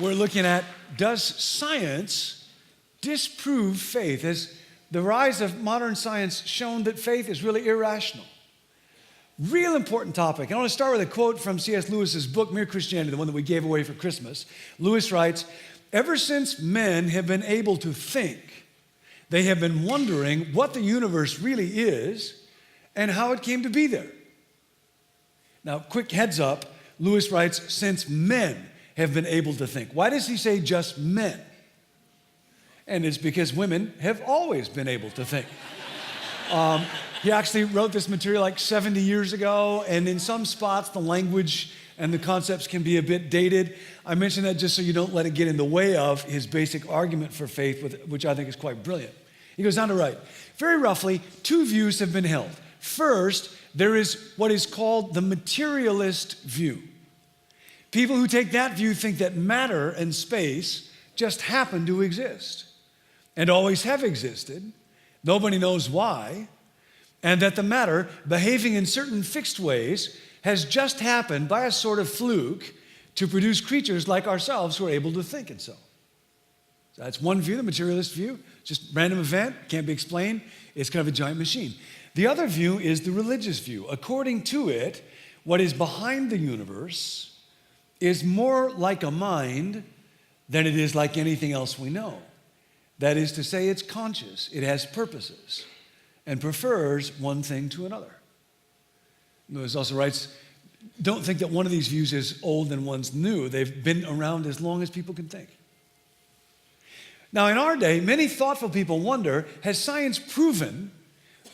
We're looking at, does science disprove faith? Has the rise of modern science shown that faith is really irrational? Real important topic. I want to start with a quote from C.S. Lewis's book, Mere Christianity, the one that we gave away for Christmas. Lewis writes, "Ever since men have been able to think, they have been wondering what the universe really is and how it came to be there." Now, quick heads up, Lewis writes, since men have been able to think. Why does he say just men? And it's because women have always been able to think. He actually wrote this material like 70 years ago, and in some spots, the language and the concepts can be a bit dated. I mention that just so you don't let it get in the way of his basic argument for faith, which I think is quite brilliant. He goes on to write, very roughly, two views have been held. First, there is what is called the materialist view. People who take that view think that matter and space just happen to exist and always have existed. Nobody knows why. And that the matter, behaving in certain fixed ways, has just happened by a sort of fluke to produce creatures like ourselves who are able to think and so. That's one view, the materialist view. Just random event, can't be explained. It's kind of a giant machine. The other view is the religious view. According to it, what is behind the universe is more like a mind than it is like anything else we know. That is to say, it's conscious, it has purposes, and prefers one thing to another. Lewis also writes, don't think that one of these views is old and one's new. They've been around as long as people can think. Now, in our day, many thoughtful people wonder, has science proven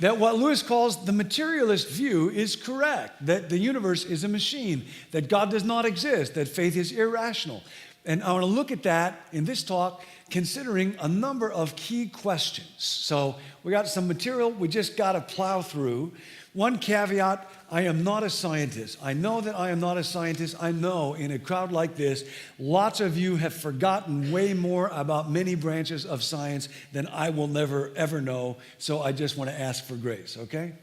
that what Lewis calls the materialist view is correct, that the universe is a machine, that God does not exist, that faith is irrational? And I want to look at that in this talk, considering a number of key questions. So we got some material we just got to plow through. One caveat, I am not a scientist. I know that I am not a scientist. I know in a crowd like this, lots of you have forgotten way more about many branches of science than I will never, ever know. So I just want to ask for grace, okay?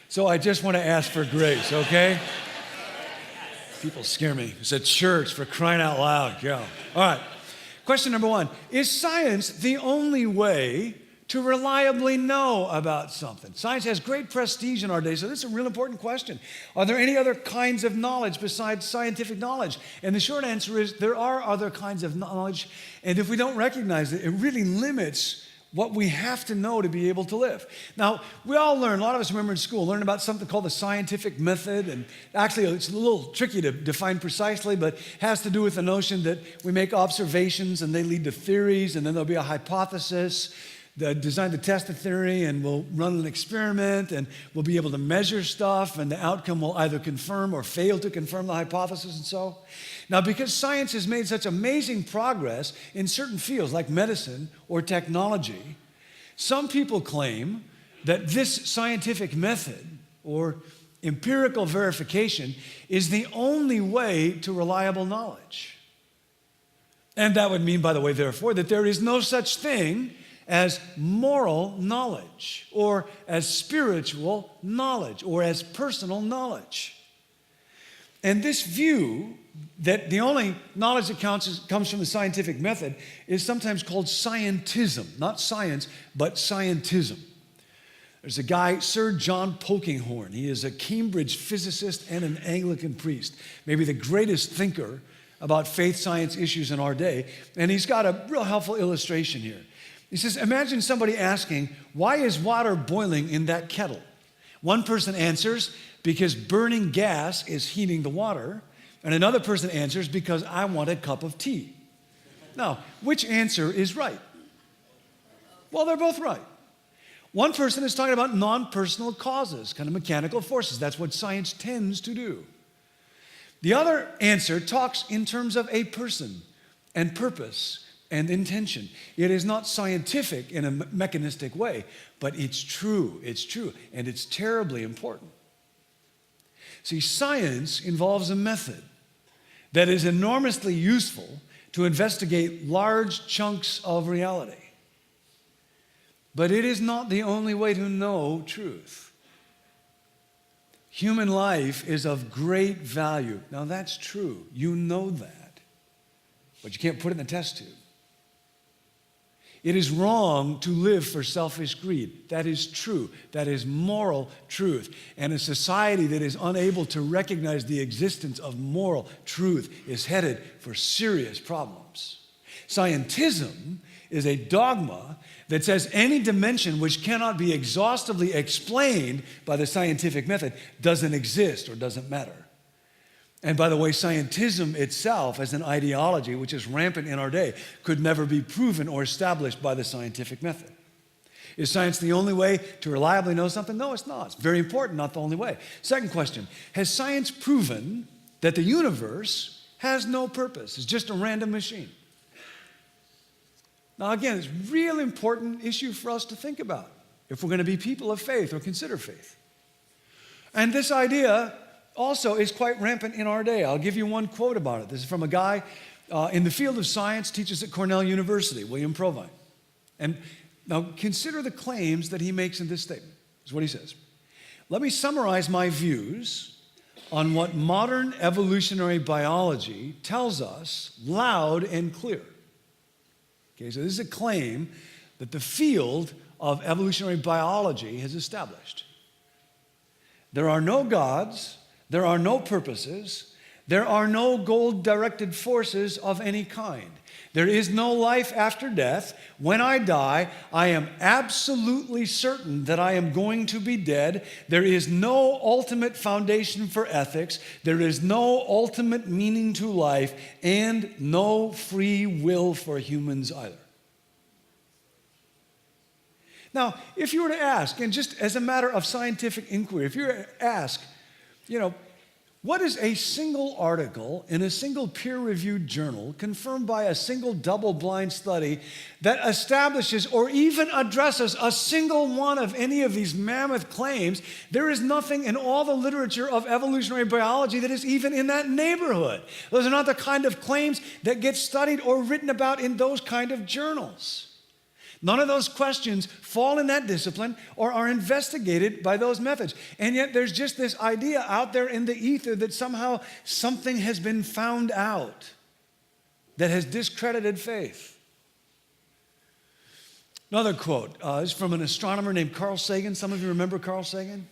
So I just want to ask for grace, okay? People scare me. It's a church, for crying out loud. Yeah. All right. Question number one, is science the only way to reliably know about something? Science has great prestige in our day, so this is a real important question. Are there any other kinds of knowledge besides scientific knowledge? And the short answer is there are other kinds of knowledge, and if we don't recognize it, it really limits what we have to know to be able to live. Now, we all learn, a lot of us remember in school, learn about something called the scientific method, and actually it's a little tricky to define precisely, but has to do with the notion that we make observations and they lead to theories, and then there'll be a hypothesis designed to test the theory, and we'll run an experiment, and we'll be able to measure stuff, and the outcome will either confirm or fail to confirm the hypothesis, and so. Now, because science has made such amazing progress in certain fields like medicine or technology, some people claim that this scientific method or empirical verification is the only way to reliable knowledge. And that would mean, by the way, therefore, that there is no such thing as moral knowledge, or as spiritual knowledge, or as personal knowledge. And this view that the only knowledge that comes from the scientific method is sometimes called scientism. Not science, but scientism. There's a guy, Sir John Polkinghorne. He is a Cambridge physicist and an Anglican priest, maybe the greatest thinker about faith science issues in our day. And he's got a real helpful illustration here. He says, imagine somebody asking, why is water boiling in that kettle? One person answers, because burning gas is heating the water. And another person answers, because I want a cup of tea. Now, which answer is right? Well, they're both right. One person is talking about non-personal causes, kind of mechanical forces. That's what science tends to do. The other answer talks in terms of a person and purpose and intention. It is not scientific in a mechanistic way, but it's true, and it's terribly important. See, science involves a method that is enormously useful to investigate large chunks of reality. But it is not the only way to know truth. Human life is of great value. Now that's true. You know that. but you can't put it in the test tube. It is wrong to live for selfish greed. That is true. That is moral truth. And a society that is unable to recognize the existence of moral truth is headed for serious problems. Scientism is a dogma that says any dimension which cannot be exhaustively explained by the scientific method doesn't exist or doesn't matter. And by the way, scientism itself as an ideology, which is rampant in our day, could never be proven or established by the scientific method. Is science the only way to reliably know something? No, it's not. It's very important, not the only way. Second question, has science proven that the universe has no purpose? It's just a random machine? Now again, it's a real important issue for us to think about if we're going to be people of faith or consider faith. And this idea also is quite rampant in our day. I'll give you one quote about it. This is from a guy in the field of science, teaches at Cornell University, William Provine. And now consider the claims that he makes in this statement. This is what he says. Let me summarize my views on what modern evolutionary biology tells us loud and clear. Okay, so this is a claim that the field of evolutionary biology has established. There are no gods. There are no purposes. There are no goal-directed forces of any kind. There is no life after death. When I die, I am absolutely certain that I am going to be dead. There is no ultimate foundation for ethics. There is no ultimate meaning to life, and no free will for humans either. Now, if you were to ask, and just as a matter of scientific inquiry, if you were to ask, what is a single article in a single peer-reviewed journal confirmed by a single double-blind study that establishes or even addresses a single one of any of these mammoth claims? There is nothing in all the literature of evolutionary biology that is even in that neighborhood. Those are not the kind of claims that get studied or written about in those kind of journals. None of those questions fall in that discipline or are investigated by those methods. And yet there's just this idea out there in the ether that somehow something has been found out that has discredited faith. Another quote is from an astronomer named Carl Sagan. Some of you remember Carl Sagan?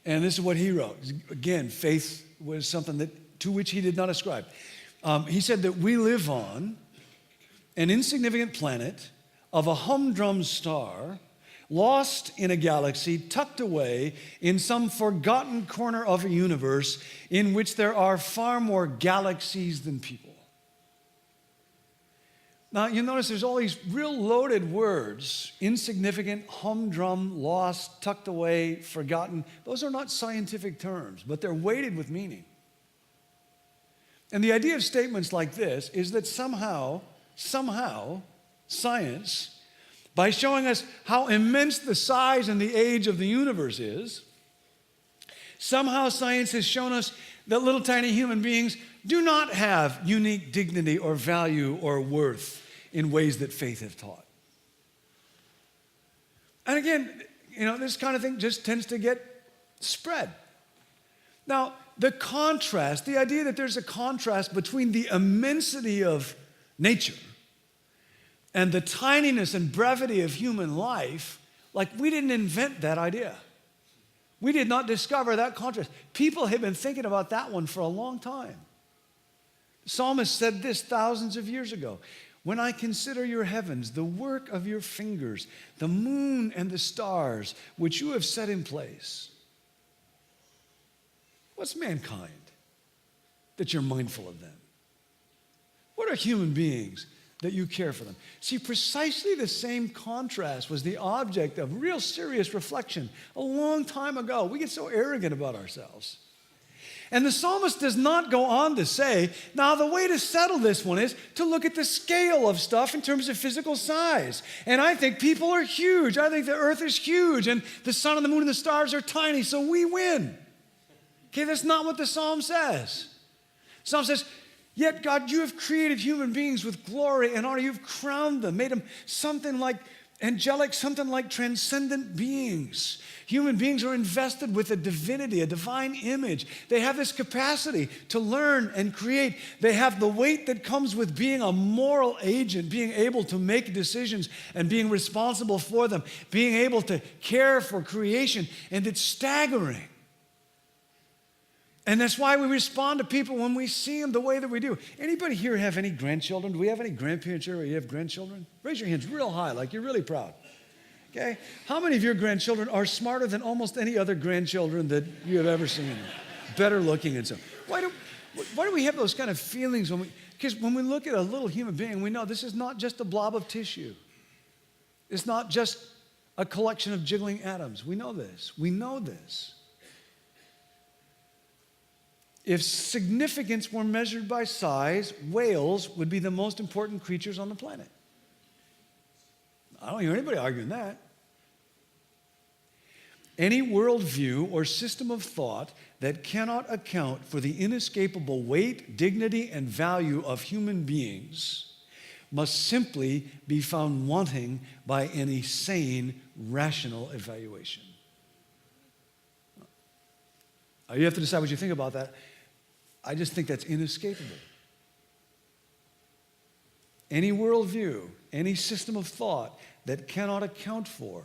And this is what he wrote. Again, faith was something to which he did not ascribe. He said that we live on an insignificant planet of a humdrum star, lost in a galaxy, tucked away in some forgotten corner of a universe in which there are far more galaxies than people. Now, you notice there's all these real loaded words: insignificant, humdrum, lost, tucked away, forgotten. Those are not scientific terms, but they're weighted with meaning. And the idea of statements like this is that somehow, science, by showing us how immense the size and the age of the universe is, somehow science has shown us that little tiny human beings do not have unique dignity or value or worth in ways that faith have taught. And again, this kind of thing just tends to get spread. Now, the contrast, the idea that there's a contrast between the immensity of nature and the tininess and brevity of human life, we didn't invent that idea. We did not discover that contrast. People have been thinking about that one for a long time. The psalmist said this thousands of years ago: when I consider your heavens, the work of your fingers, the moon and the stars, which you have set in place. What's mankind that you're mindful of them? What are human beings that you care for them? See, precisely the same contrast was the object of real serious reflection a long time ago. We get so arrogant about ourselves. And the psalmist does not go on to say, now the way to settle this one is to look at the scale of stuff in terms of physical size. And I think people are huge. I think the earth is huge, and the sun and the moon and the stars are tiny, so we win. Okay, that's not what the psalm says. The psalm says, yet, God, you have created human beings with glory and honor. You've crowned them, made them something like angelic, something like transcendent beings. Human beings are invested with a divinity, a divine image. They have this capacity to learn and create. They have the weight that comes with being a moral agent, being able to make decisions and being responsible for them, being able to care for creation, and it's staggering. And that's why we respond to people when we see them the way that we do. Anybody here have any grandchildren? Do we have any grandparents here where you have grandchildren? Raise your hands real high, like you're really proud. Okay? How many of your grandchildren are smarter than almost any other grandchildren that you have ever seen? Better looking and so. Why do we have those kind of feelings because when we look at a little human being, we know this is not just a blob of tissue. It's not just a collection of jiggling atoms. We know this. We know this. If significance were measured by size, whales would be the most important creatures on the planet. I don't hear anybody arguing that. Any worldview or system of thought that cannot account for the inescapable weight, dignity, and value of human beings must simply be found wanting by any sane, rational evaluation. You have to decide what you think about that. I just think that's inescapable. Any worldview, any system of thought that cannot account for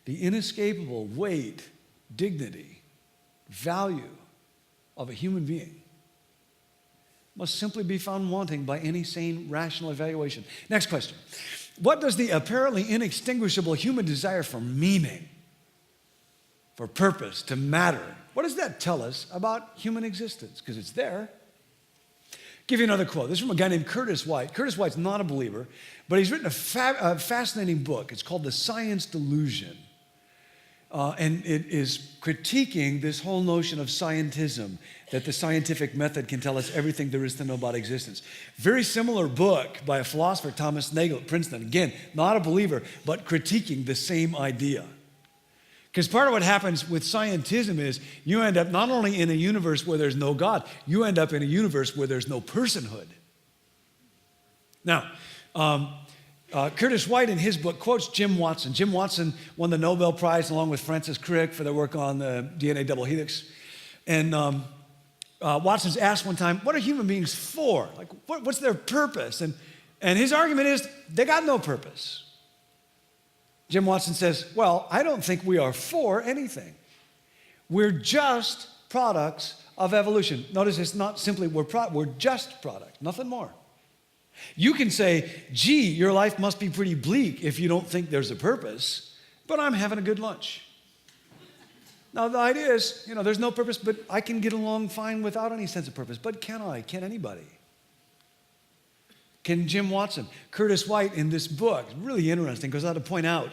the inescapable weight, dignity, value of a human being must simply be found wanting by any sane, rational evaluation. Next question. What does the apparently inextinguishable human desire for meaning, for purpose, to matter, what does that tell us about human existence? Because it's there. Give you another quote. This is from a guy named Curtis White. Curtis White's not a believer, but he's written a fascinating book. It's called The Science Delusion. And it is critiquing this whole notion of scientism, that the scientific method can tell us everything there is to know about existence. Very similar book by a philosopher, Thomas Nagel at Princeton. Again, not a believer, but critiquing the same idea. Because part of what happens with scientism is you end up not only in a universe where there's no God, you end up in a universe where there's no personhood. Now, Curtis White in his book quotes Jim Watson. Jim Watson won the Nobel Prize along with Francis Crick for their work on the DNA double helix. And Watson's asked one time, what are human beings for? Like, what's their purpose? And his argument is, they got no purpose. Jim Watson says, well, I don't think we are for anything. We're just products of evolution. Notice it's not simply we're just product, nothing more. You can say, gee, your life must be pretty bleak if you don't think there's a purpose, but I'm having a good lunch. Now, the idea is, there's no purpose, but I can get along fine without any sense of purpose. But can I? Can anybody? Can Jim Watson? Curtis White in this book, really interesting, goes on to point out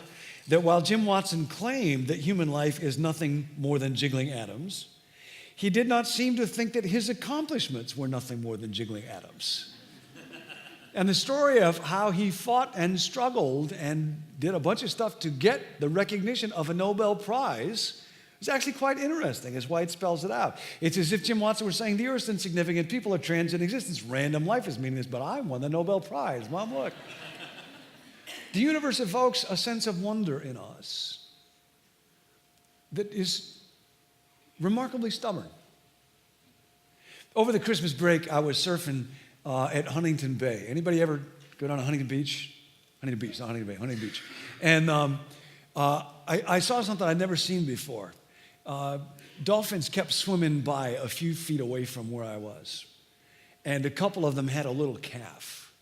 that while Jim Watson claimed that human life is nothing more than jiggling atoms, he did not seem to think that his accomplishments were nothing more than jiggling atoms. And the story of how he fought and struggled and did a bunch of stuff to get the recognition of a Nobel Prize is actually quite interesting, as White spells it out. It's as if Jim Watson were saying, the earth's insignificant, people are transient existence, random life is meaningless, but I won the Nobel Prize. Mom, look. The universe evokes a sense of wonder in us that is remarkably stubborn. Over the Christmas break, I was surfing at Huntington Bay. Anybody ever go down to Huntington Beach? Huntington Beach, not Huntington Bay, Huntington Beach. And I saw something I'd never seen before. Dolphins kept swimming by a few feet away from where I was. And a couple of them had a little calf.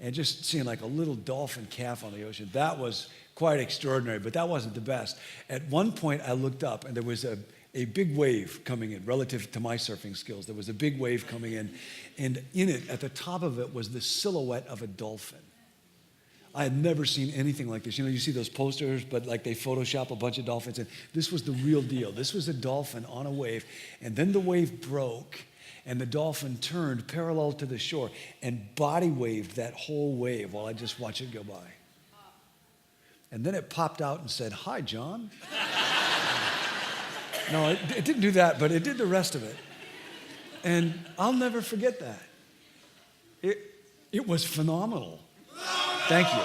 And just seeing like a little dolphin calf on the ocean, that was quite extraordinary, but that wasn't the best. At one point, I looked up and there was a big wave coming in relative to my surfing skills. There was a big wave coming in, and in it, at the top of it, was the silhouette of a dolphin. I had never seen anything like this. You see those posters, but like they Photoshop a bunch of dolphins, and this was the real deal. This was a dolphin on a wave, and then the wave broke, and the dolphin turned parallel to the shore and body waved that whole wave while I just watched it go by. And then it popped out and said, "Hi, John." No, it didn't do that, but it did the rest of it. And I'll never forget that. It was phenomenal. Thank you.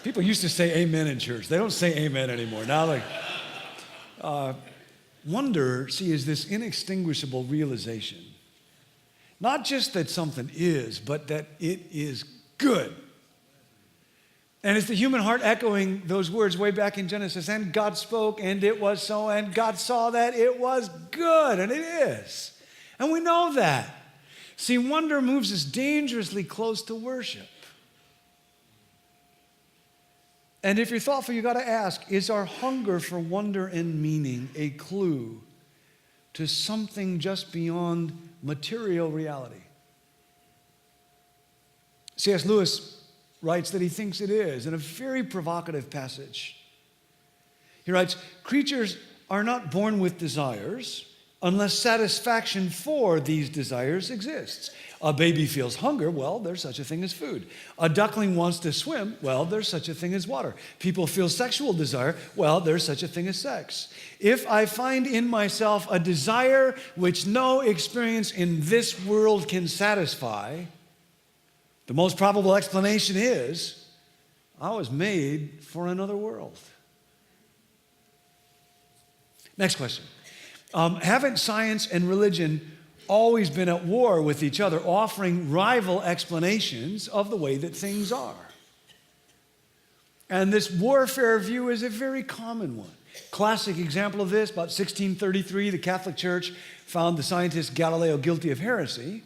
People used to say amen in church. They don't say amen anymore. Now, wonder, see, is this inextinguishable realization. Not just that something is, but that it is good. And it's the human heart echoing those words way back in Genesis. And God spoke, and it was so, and God saw that it was good, and it is. And we know that. See, wonder moves us dangerously close to worship. And if you're thoughtful, you got to ask, is our hunger for wonder and meaning a clue to something just beyond material reality? C.S. Lewis writes that he thinks it is in a very provocative passage. He writes, creatures are not born with desires unless satisfaction for these desires exists. A baby feels hunger, well, there's such a thing as food. A duckling wants to swim, well, there's such a thing as water. People feel sexual desire, well, there's such a thing as sex. If I find in myself a desire which no experience in this world can satisfy, the most probable explanation is, I was made for another world. Next question. Haven't science and religion always been at war with each other, offering rival explanations of the way that things are? And this warfare view is a very common one. Classic example of this, about 1633, the Catholic Church found the scientist Galileo guilty of heresy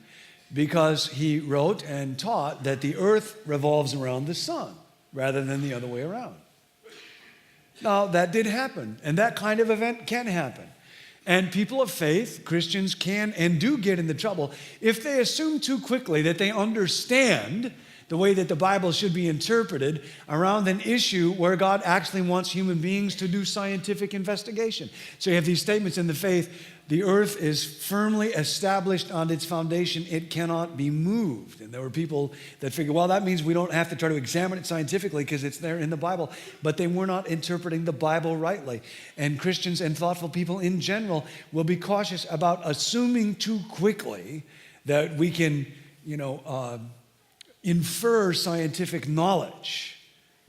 because he wrote and taught that the earth revolves around the sun rather than the other way around. Now, that did happen, and that kind of event can happen. And people of faith, Christians, can and do get into trouble if they assume too quickly that they understand the way that the Bible should be interpreted around an issue where God actually wants human beings to do scientific investigation. So you have these statements in the faith: the earth is firmly established on its foundation, it cannot be moved. And there were people that figured, well, that means we don't have to try to examine it scientifically because it's there in the Bible. But they were not interpreting the Bible rightly. And Christians and thoughtful people in general will be cautious about assuming too quickly that we can, infer scientific knowledge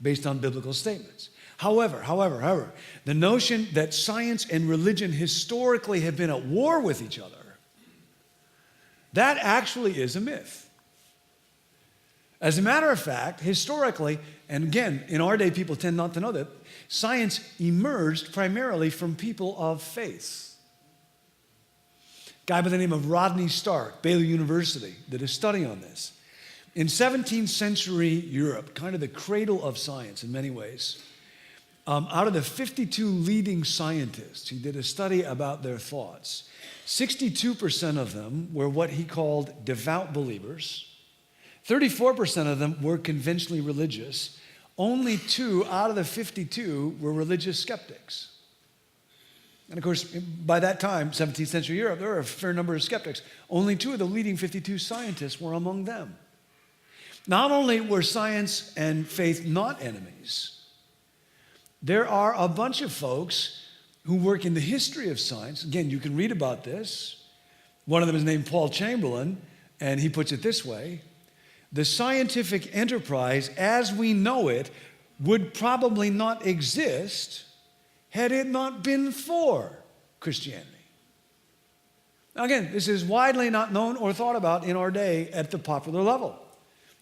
based on biblical statements. However, the notion that science and religion historically have been at war with each other, that actually is a myth. As a matter of fact, historically, and again, in our day people tend not to know that, science emerged primarily from people of faith. A guy by the name of Rodney Stark, Baylor University, did a study on this. In 17th century Europe, kind of the cradle of science in many ways, out of the 52 leading scientists, he did a study about their thoughts. 62% of them were what he called devout believers. 34% of them were conventionally religious. Only 2 out of the 52 were religious skeptics. And of course, by that time, 17th century Europe, there were a fair number of skeptics. Only 2 of the leading 52 scientists were among them. Not only were science and faith not enemies, there are a bunch of folks who work in the history of science. Again, you can read about this. One of them is named Paul Chamberlain, and he puts it this way: the scientific enterprise as we know it would probably not exist had it not been for Christianity. Now again, this is widely not known or thought about in our day at the popular level.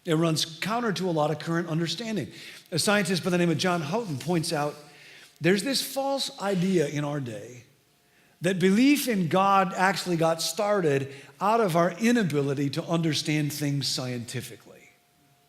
It runs counter to a lot of current understanding. A scientist by the name of John Houghton points out there's this false idea in our day that belief in God actually got started out of our inability to understand things scientifically.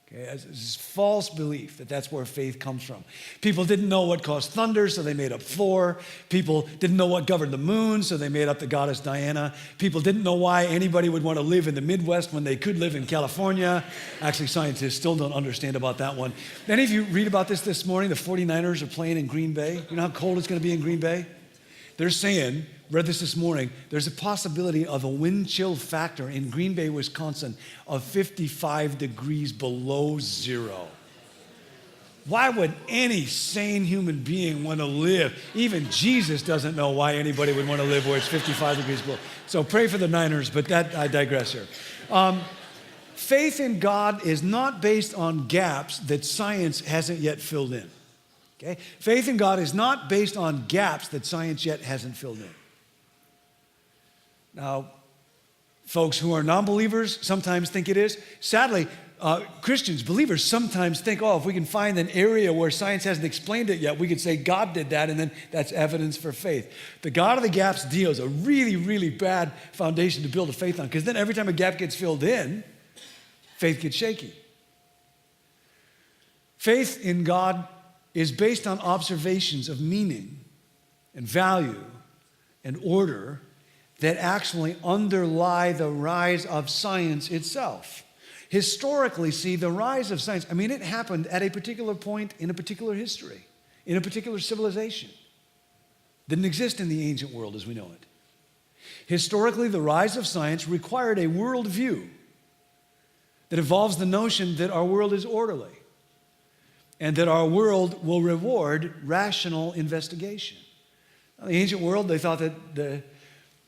Okay, it's this false belief that that's where faith comes from. People didn't know what caused thunder, so they made up Thor. People didn't know what governed the moon, so they made up the goddess Diana. People didn't know why anybody would want to live in the Midwest when they could live in California. Actually, scientists still don't understand about that one. Any of you read about this morning? The 49ers are playing in Green Bay. You know how cold it's going to be in Green Bay? They're saying, read this morning, there's a possibility of a wind chill factor in Green Bay, Wisconsin of 55 degrees below zero. Why would any sane human being want to live? Even Jesus doesn't know why anybody would want to live where it's 55 degrees below. So pray for the Niners, but that I digress here. faith in God is not based on gaps that science hasn't yet filled in. Okay? Faith in God is not based on gaps that science yet hasn't filled in. Now, folks who are non-believers sometimes think it is. Sadly, Christians, believers, sometimes think, oh, if we can find an area where science hasn't explained it yet, we could say God did that, and then that's evidence for faith. The God of the gaps deal is a really, really bad foundation to build a faith on, because then every time a gap gets filled in, faith gets shaky. Faith in God is based on observations of meaning and value and order that actually underlie the rise of science itself. Historically, see, the rise of science, it happened at a particular point in a particular history, in a particular civilization. Didn't exist in the ancient world as we know it. Historically, the rise of science required a worldview that involves the notion that our world is orderly and that our world will reward rational investigation. Now, the ancient world, they thought that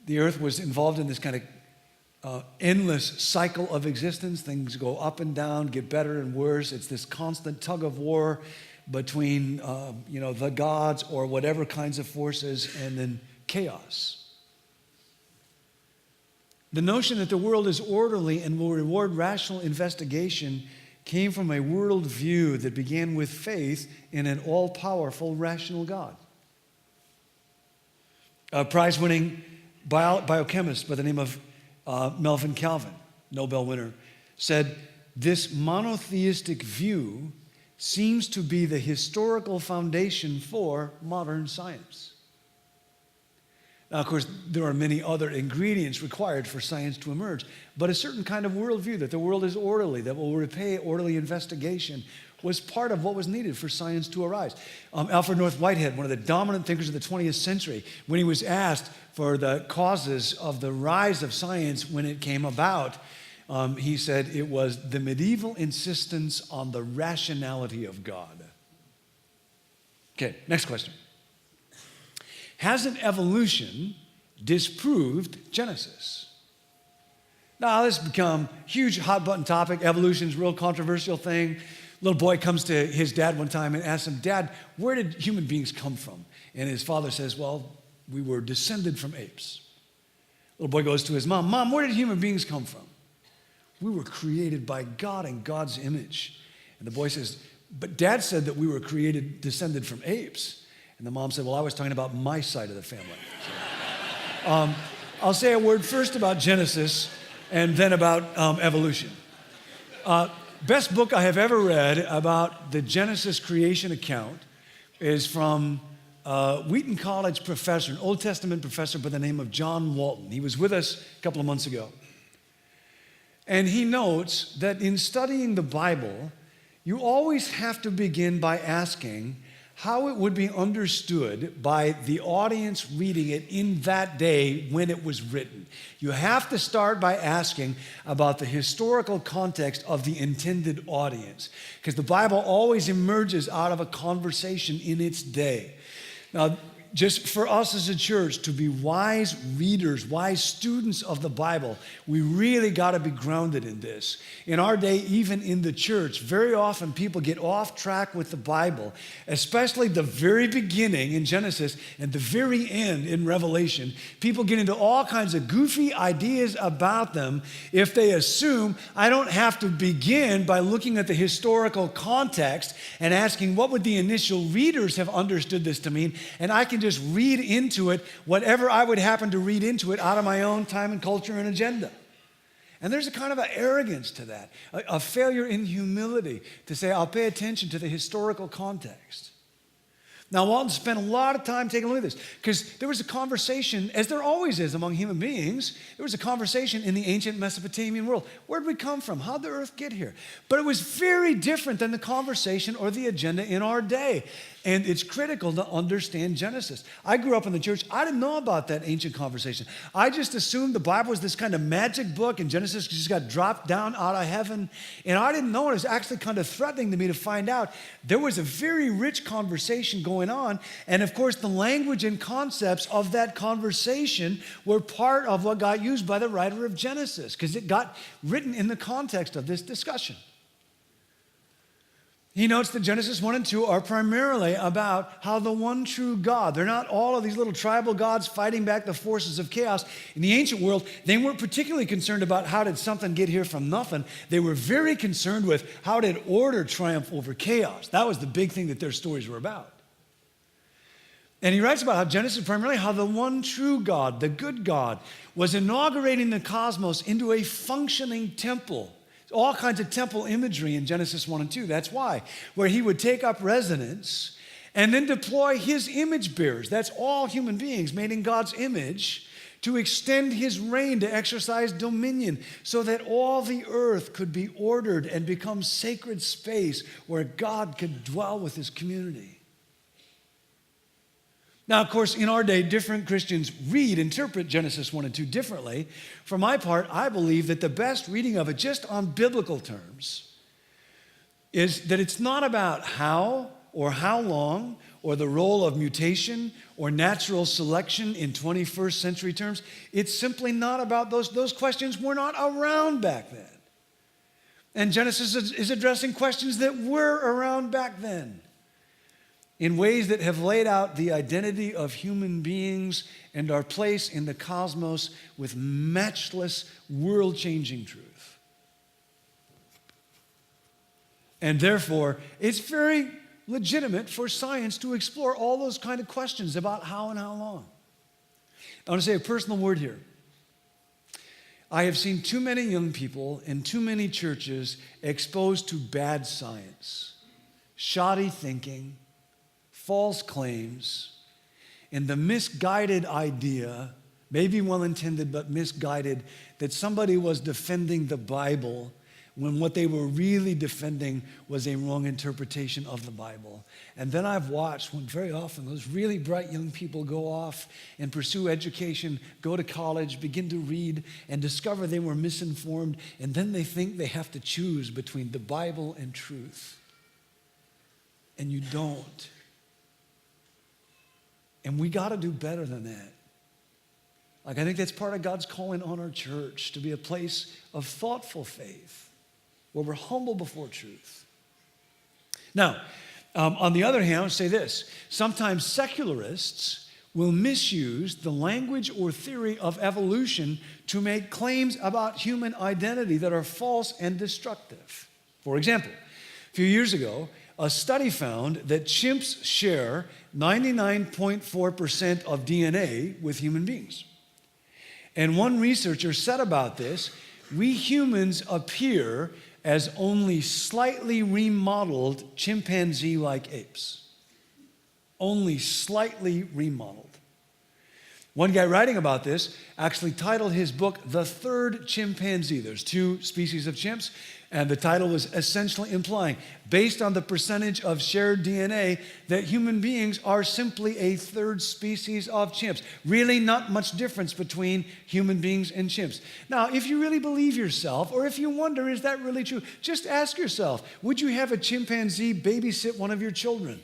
the earth was involved in this kind of endless cycle of existence. Things go up and down, get better and worse. It's this constant tug of war between the gods or whatever kinds of forces, and then chaos. The notion that the world is orderly and will reward rational investigation came from a worldview that began with faith in an all-powerful, rational God. A prize-winning biochemist by the name of Melvin Calvin, Nobel winner, said, "This monotheistic view seems to be the historical foundation for modern science." Now, of course, there are many other ingredients required for science to emerge, but a certain kind of worldview that the world is orderly, that will repay orderly investigation, was part of what was needed for science to arise. Alfred North Whitehead, one of the dominant thinkers of the 20th century, when he was asked for the causes of the rise of science when it came about, he said it was the medieval insistence on the rationality of God. Okay, next question. Hasn't evolution disproved Genesis? Now, this has become a huge hot button topic. Evolution's a real controversial thing. Little boy comes to his dad one time and asks him, "Dad, where did human beings come from?" And his father says, "Well, we were descended from apes." Little boy goes to his mom, "Mom, where did human beings come from?" "We were created by God in God's image." And the boy says, "But Dad said that we were descended from apes." And the mom said, "Well, I was talking about my side of the family." So, I'll say a word first about Genesis and then about evolution. Best book I have ever read about the Genesis creation account is from Wheaton College professor, an Old Testament professor by the name of John Walton. He was with us a couple of months ago. And he notes that in studying the Bible, you always have to begin by asking how it would be understood by the audience reading it in that day when it was written. You have to start by asking about the historical context of the intended audience, because the Bible always emerges out of a conversation in its day. Now, just for us as a church to be wise readers, wise students of the Bible, we really got to be grounded in this. In our day, even in the church, very often people get off track with the Bible, especially the very beginning in Genesis and the very end in Revelation. People get into all kinds of goofy ideas about them if they assume I don't have to begin by looking at the historical context and asking what would the initial readers have understood this to mean, and I can just read into it whatever I would happen to read into it out of my own time and culture and agenda. And there's a kind of an arrogance to that, a failure in humility to say, I'll pay attention to the historical context. Now, Walton spent a lot of time taking a look at this because there was a conversation, as there always is among human beings, there was a conversation in the ancient Mesopotamian world. Where did we come from? How did the earth get here? But it was very different than the conversation or the agenda in our day. And it's critical to understand Genesis. I grew up in the church. I didn't know about that ancient conversation. I just assumed the Bible was this kind of magic book and Genesis just got dropped down out of heaven. And I didn't know it was actually kind of threatening to me to find out there was a very rich conversation going going on. And of course, the language and concepts of that conversation were part of what got used by the writer of Genesis, because it got written in the context of this discussion. He notes that Genesis 1 and 2 are primarily about how the one true God, they're not all of these little tribal gods fighting back the forces of chaos. In the ancient world, they weren't particularly concerned about how did something get here from nothing. They were very concerned with how did order triumph over chaos. That was the big thing that their stories were about. And he writes about how Genesis, primarily how the one true God, the good God, was inaugurating the cosmos into a functioning temple. All kinds of temple imagery in Genesis 1 and 2. That's why. Where he would take up residence and then deploy his image bearers. That's all human beings made in God's image, to extend his reign, to exercise dominion, so that all the earth could be ordered and become sacred space where God could dwell with his community. Now, of course, in our day, different Christians interpret Genesis 1 and 2 differently. For my part, I believe that the best reading of it, just on biblical terms, is that it's not about how or how long or the role of mutation or natural selection in 21st century terms. It's simply not about those. Those questions were not around back then. And Genesis is addressing questions that were around back then, in ways that have laid out the identity of human beings and our place in the cosmos with matchless, world-changing truth. And therefore, it's very legitimate for science to explore all those kind of questions about how and how long. I want to say a personal word here. I have seen too many young people in too many churches exposed to bad science, shoddy thinking, false claims, and the misguided idea, maybe well-intended but misguided, that somebody was defending the Bible when what they were really defending was a wrong interpretation of the Bible. And then I've watched when very often those really bright young people go off and pursue education, go to college, begin to read, and discover they were misinformed, and then they think they have to choose between the Bible and truth. And you don't. And we got to do better than that. I think that's part of God's calling on our church, to be a place of thoughtful faith, where we're humble before truth. Now, on the other hand, I would say this. Sometimes secularists will misuse the language or theory of evolution to make claims about human identity that are false and destructive. For example, a few years ago, a study found that chimps share 99.4% of DNA with human beings. And one researcher said about this, we humans appear as only slightly remodeled chimpanzee-like apes. Only slightly remodeled. One guy writing about this actually titled his book, The Third Chimpanzee. There's two species of chimps, and the title was essentially implying, based on the percentage of shared DNA, that human beings are simply a third species of chimps. Really not much difference between human beings and chimps. Now, if you really believe yourself, or if you wonder, is that really true? Just ask yourself, would you have a chimpanzee babysit one of your children?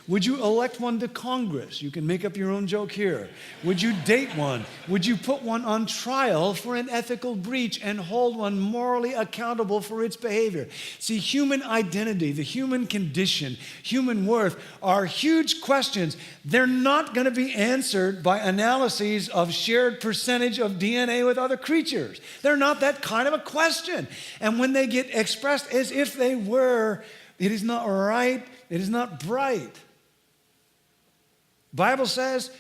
Would you elect one to Congress? You can make up your own joke here. Would you date one? Would you put one on trial for an ethical breach and hold one morally accountable for its behavior? See, human identity, the human condition, human worth are huge questions. They're not going to be answered by analyses of shared percentage of DNA with other creatures. They're not that kind of a question. And when they get expressed as if they were, it is not right, it is not bright. Bible says,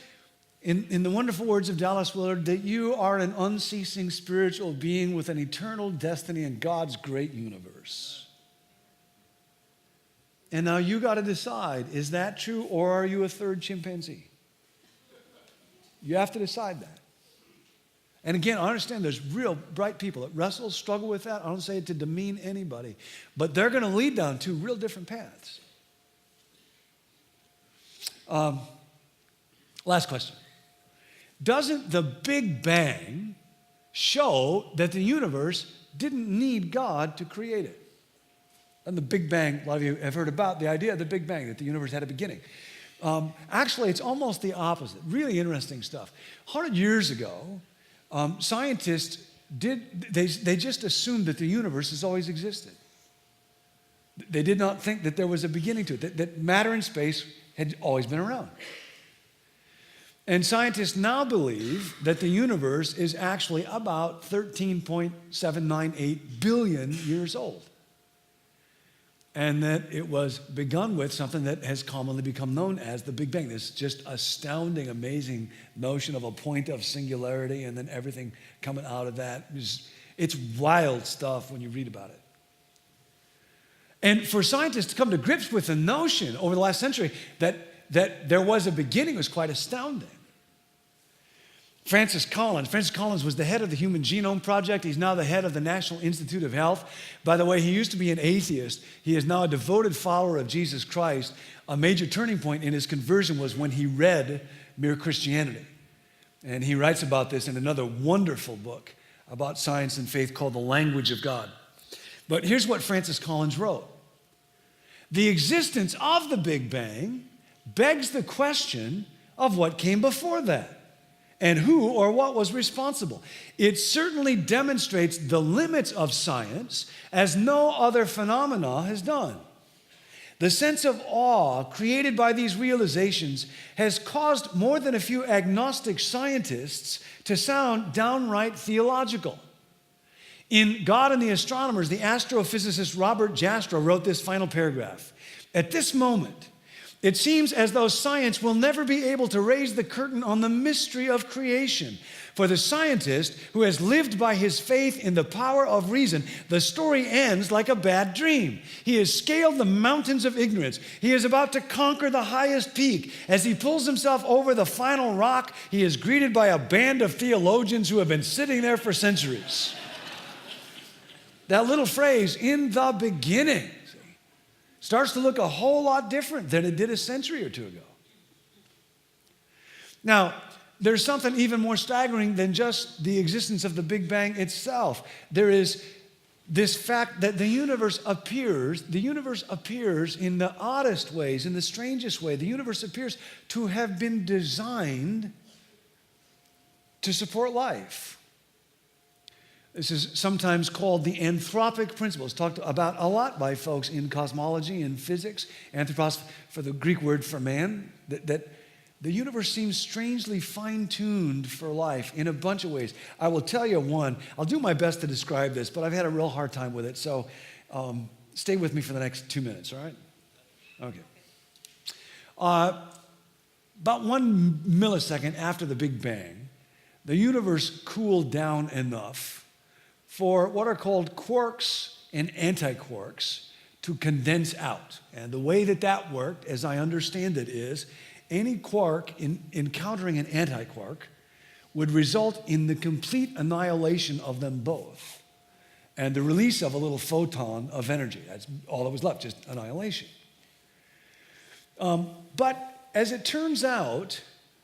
in the wonderful words of Dallas Willard, that you are an unceasing spiritual being with an eternal destiny in God's great universe. And now you got to decide, is that true, or are you a third chimpanzee? You have to decide that. And again, I understand there's real bright people that wrestle, struggle with that. I don't say it to demean anybody, but they're going to lead down two real different paths. Last question. Doesn't the Big Bang show that the universe didn't need God to create it? And the Big Bang, a lot of you have heard about the idea of the Big Bang, that the universe had a beginning. Actually, it's almost the opposite. Really interesting stuff. 100 years ago, scientists they just assumed that the universe has always existed. They did not think that there was a beginning to it, that matter and space had always been around. And scientists now believe that the universe is actually about 13.798 billion years old. And that it was begun with something that has commonly become known as the Big Bang. This just astounding, amazing notion of a point of singularity and then everything coming out of that. It's wild stuff when you read about it. And for scientists to come to grips with the notion over the last century that there was a beginning was quite astounding. Francis Collins was the head of the Human Genome Project. He's now the head of the National Institute of Health. By the way, he used to be an atheist. He is now a devoted follower of Jesus Christ. A major turning point in his conversion was when he read Mere Christianity. And he writes about this in another wonderful book about science and faith called The Language of God. But here's what Francis Collins wrote. The existence of the Big Bang begs the question of what came before that and who or what was responsible. It certainly demonstrates the limits of science as no other phenomena has done. The sense of awe created by these realizations has caused more than a few agnostic scientists to sound downright theological. In God and the Astronomers, the astrophysicist Robert Jastrow wrote this final paragraph. At this moment, it seems as though science will never be able to raise the curtain on the mystery of creation. For the scientist who has lived by his faith in the power of reason, the story ends like a bad dream. He has scaled the mountains of ignorance. He is about to conquer the highest peak. As he pulls himself over the final rock, he is greeted by a band of theologians who have been sitting there for centuries. That little phrase, in the beginning, starts to look a whole lot different than it did a century or two ago. Now, there's something even more staggering than just the existence of the Big Bang itself. There is this fact that the universe appears in the oddest ways, in the strangest way. The universe appears to have been designed to support life. This is sometimes called the anthropic principle. It's talked about a lot by folks in cosmology and physics. Anthropos, for the Greek word for man, that the universe seems strangely fine-tuned for life in a bunch of ways. I will tell you one. I'll do my best to describe this, but I've had a real hard time with it. So stay with me for the next 2 minutes, all right? Okay. About 1 millisecond after the Big Bang, the universe cooled down enough for what are called quarks and antiquarks to condense out. And the way that worked, as I understand it, is any quark encountering an antiquark would result in the complete annihilation of them both and the release of a little photon of energy. That's all that was left, just annihilation. But as it turns out,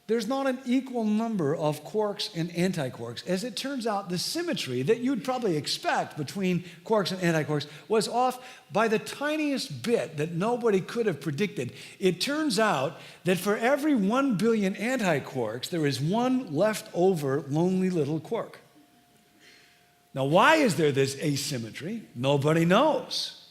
there's not an equal number of quarks and antiquarks. As it turns out, the symmetry that you'd probably expect between quarks and antiquarks was off by the tiniest bit that nobody could have predicted. It turns out that for every 1 billion antiquarks, there is one leftover lonely little quark. Now, why is there this asymmetry? Nobody knows.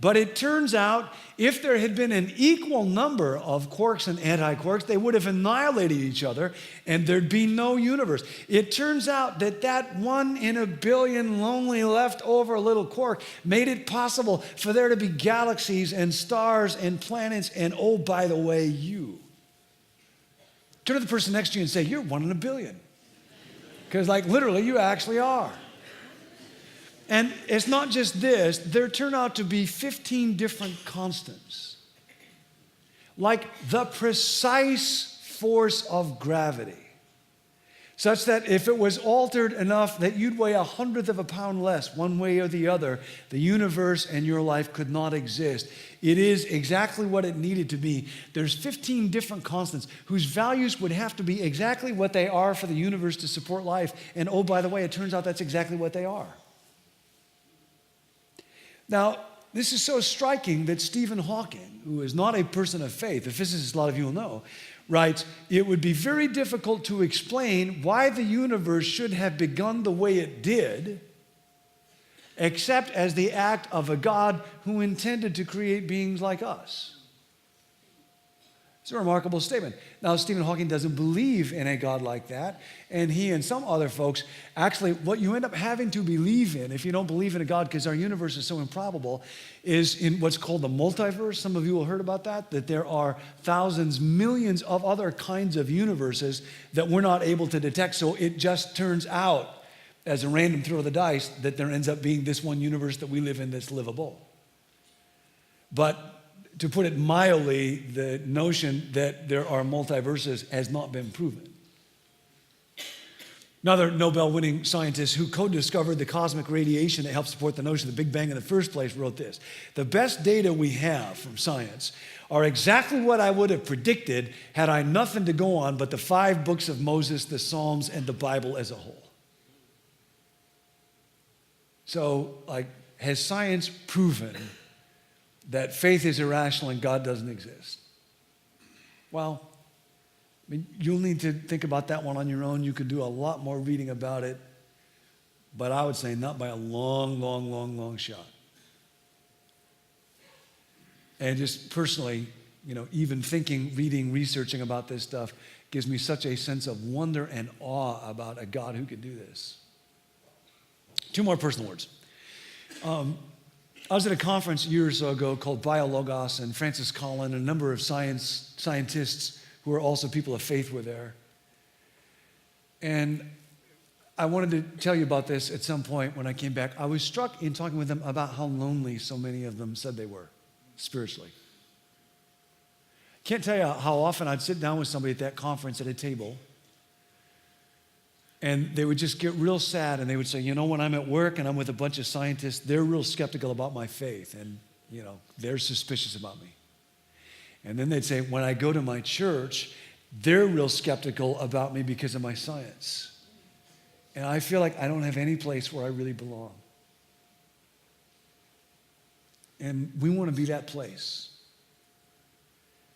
But it turns out if there had been an equal number of quarks and antiquarks, they would have annihilated each other and there'd be no universe. It turns out that 1 in a billion lonely leftover little quark made it possible for there to be galaxies and stars and planets and, oh, by the way, you. Turn to the person next to you and say, you're 1 in a billion. Because literally you actually are. And it's not just this, there turn out to be 15 different constants. Like the precise force of gravity, such that if it was altered enough that you'd weigh 1/100 of a pound less one way or the other, the universe and your life could not exist. It is exactly what it needed to be. There's 15 different constants whose values would have to be exactly what they are for the universe to support life. And oh, by the way, it turns out that's exactly what they are. Now, this is so striking that Stephen Hawking, who is not a person of faith, a physicist a lot of you will know, writes, it would be very difficult to explain why the universe should have begun the way it did, except as the act of a God who intended to create beings like us. It's a remarkable statement. Now, Stephen Hawking doesn't believe in a God like that, and he and some other folks, actually, what you end up having to believe in, if you don't believe in a God, because our universe is so improbable, is in what's called the multiverse. Some of you will have heard about that there are thousands, millions of other kinds of universes that we're not able to detect, so it just turns out, as a random throw of the dice, that there ends up being this one universe that we live in that's livable. But to put it mildly, the notion that there are multiverses has not been proven. Another Nobel-winning scientist who co-discovered the cosmic radiation that helped support the notion of the Big Bang in the first place wrote this: the best data we have from science are exactly what I would have predicted had I nothing to go on but the 5 books of Moses, the Psalms, and the Bible as a whole. So, has science proven that faith is irrational and God doesn't exist? Well, you'll need to think about that one on your own. You could do a lot more reading about it, but I would say not by a long shot. And just personally, even thinking, reading, researching about this stuff gives me such a sense of wonder and awe about a God who could do this. 2 more personal words. I was at a conference years ago called Biologos, and Francis Collin and a number of scientists who are also people of faith were there. And I wanted to tell you about this at some point when I came back. I was struck in talking with them about how lonely so many of them said they were spiritually. Can't tell you how often I'd sit down with somebody at that conference at a table, and they would just get real sad, and they would say, when I'm at work and I'm with a bunch of scientists, they're real skeptical about my faith, and, they're suspicious about me. And then they'd say, when I go to my church, they're real skeptical about me because of my science. And I feel like I don't have any place where I really belong. And we want to be that place.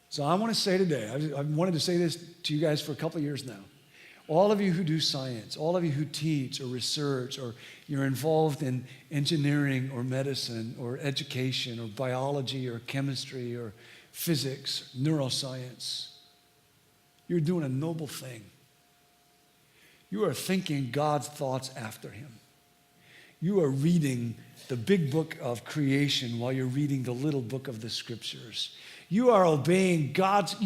So I want to say today, I've wanted to say this to you guys for a couple of years now. All of you who do science, all of you who teach or research, or you're involved in engineering or medicine or education or biology or chemistry or physics, neuroscience, you're doing a noble thing. You are thinking God's thoughts after him. You are reading the big book of creation while you're reading the little book of the scriptures. You are obeying God's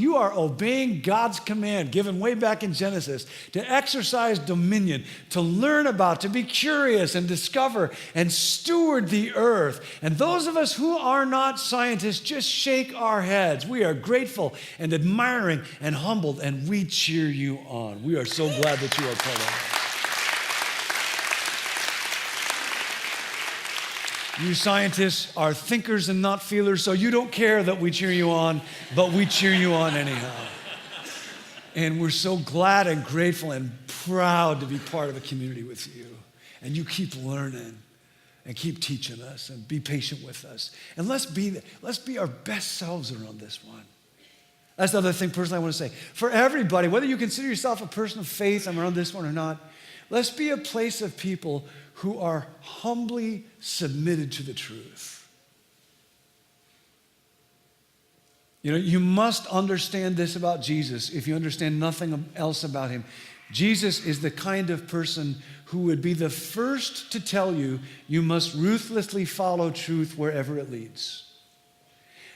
command given way back in Genesis to exercise dominion, to learn about, to be curious and discover and steward the earth. And those of us who are not scientists just shake our heads. We are grateful and admiring and humbled, and we cheer you on. We are so glad that you are part of it. You scientists are thinkers and not feelers, so you don't care that we cheer you on, but we cheer you on anyhow. And we're so glad and grateful and proud to be part of a community with you. And you keep learning and keep teaching us and be patient with us. And let's be our best selves around this one. That's the other thing personally I want to say. For everybody, whether you consider yourself a person of faith, I'm around this one or not, let's be a place of people who are humbly submitted to the truth. You must understand this about Jesus if you understand nothing else about him. Jesus is the kind of person who would be the first to tell you you must ruthlessly follow truth wherever it leads.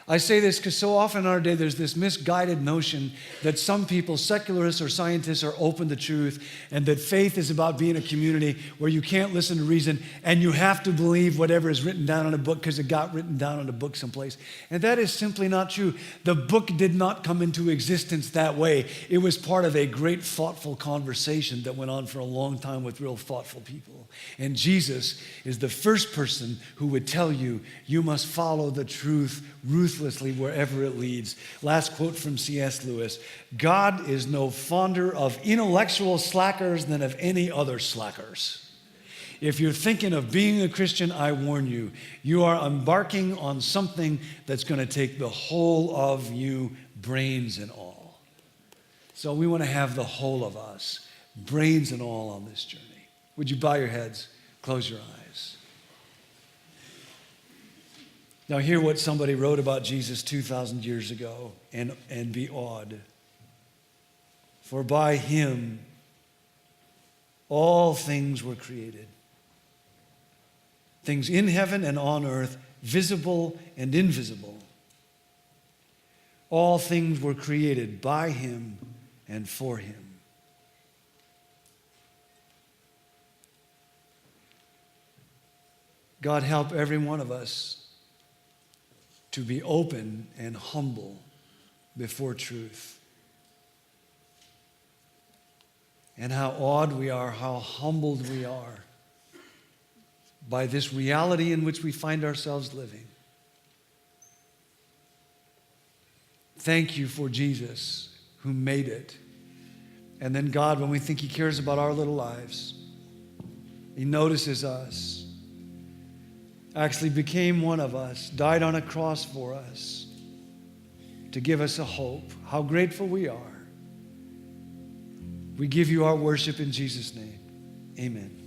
I say this because so often in our day there's this misguided notion that some people, secularists or scientists, are open to truth, and that faith is about being a community where you can't listen to reason and you have to believe whatever is written down in a book because it got written down in a book someplace. And that is simply not true. The book did not come into existence that way. It was part of a great thoughtful conversation that went on for a long time with real thoughtful people. And Jesus is the first person who would tell you, you must follow the truth ruthlessly wherever it leads. Last quote from C.S. Lewis: God is no fonder of intellectual slackers than of any other slackers. If you're thinking of being a Christian, I warn you, you are embarking on something that's going to take the whole of you, brains and all. So we want to have the whole of us, brains and all, on this journey. Would you bow your heads, close your eyes? Now hear what somebody wrote about Jesus 2,000 years ago and be awed. For by him all things were created. Things in heaven and on earth, visible and invisible. All things were created by him and for him. God, help every one of us to be open and humble before truth. And how awed we are, how humbled we are by this reality in which we find ourselves living. Thank you for Jesus who made it. And then God, when we think he cares about our little lives, he notices us, actually became one of us, died on a cross for us to give us a hope. How grateful we are. We give you our worship in Jesus' name. Amen.